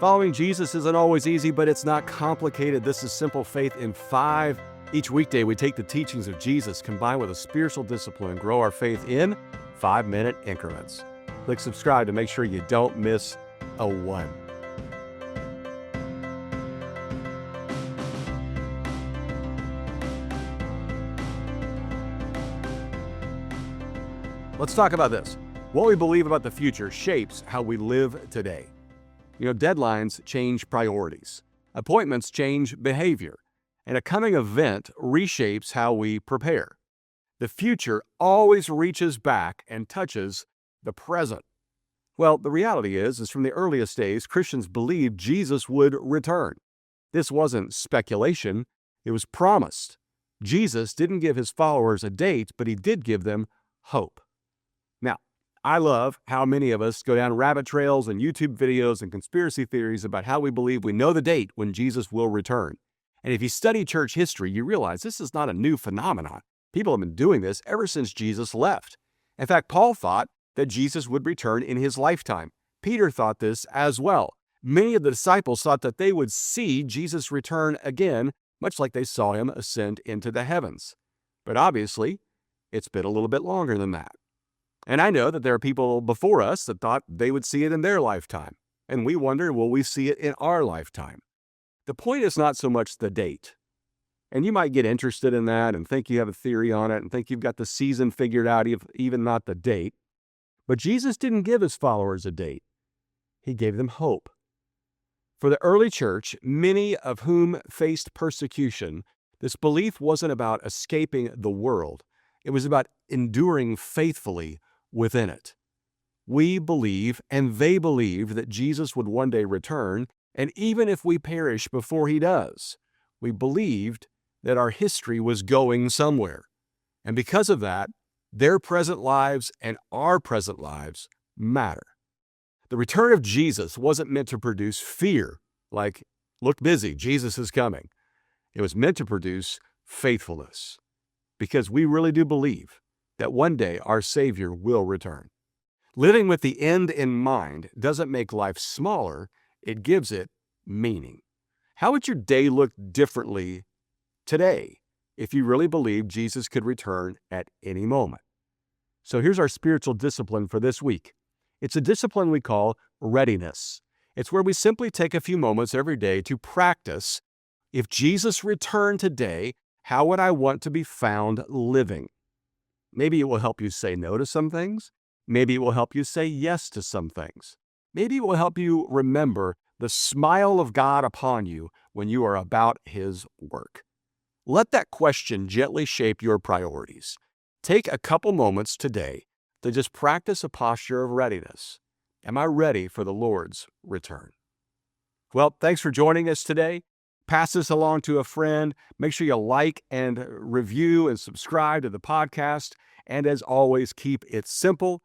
Following Jesus isn't always easy, but it's not complicated. This is Simple Faith in 5. Each weekday, we take the teachings of Jesus combined with a spiritual discipline and grow our faith in 5-minute increments. Click subscribe to make sure you don't miss a one. Let's talk about this. What we believe about the future shapes how we live today. Deadlines change priorities. Appointments change behavior. And a coming event reshapes how we prepare. The future always reaches back and touches the present. Well, the reality is from the earliest days, Christians believed Jesus would return. This wasn't speculation, it was promised. Jesus didn't give his followers a date, but he did give them hope. Now, I love how many of us go down rabbit trails and YouTube videos and conspiracy theories about how we believe we know the date when Jesus will return. And if you study church history, you realize this is not a new phenomenon. People have been doing this ever since Jesus left. In fact, Paul thought that Jesus would return in his lifetime. Peter thought this as well. Many of the disciples thought that they would see Jesus return again, much like they saw him ascend into the heavens. But obviously, it's been a little bit longer than that. And I know that there are people before us that thought they would see it in their lifetime. And we wonder, will we see it in our lifetime? The point is not so much the date. And you might get interested in that and think you have a theory on it and think you've got the season figured out, even not the date. But Jesus didn't give his followers a date. He gave them hope. For the early church, many of whom faced persecution, this belief wasn't about escaping the world. It was about enduring faithfully within it. We believe, and they believe, that Jesus would one day return, and even if we perish before he does, we believed that our history was going somewhere. And because of that, their present lives and our present lives matter. The return of Jesus wasn't meant to produce fear, like, look busy, Jesus is coming. It was meant to produce faithfulness, because we really do believe that one day our Savior will return. Living with the end in mind doesn't make life smaller, it gives it meaning. How would your day look differently today if you really believed Jesus could return at any moment? So here's our spiritual discipline for this week. It's a discipline we call readiness. It's where we simply take a few moments every day to practice, if Jesus returned today, how would I want to be found living? Maybe it will help you say no to some things. Maybe it will help you say yes to some things. Maybe it will help you remember the smile of God upon you when you are about his work. Let that question gently shape your priorities. Take a couple moments today to just practice a posture of readiness. Am I ready for the Lord's return? Well, thanks for joining us today. Pass this along to a friend. Make sure you like and review and subscribe to the podcast. And as always, keep it simple.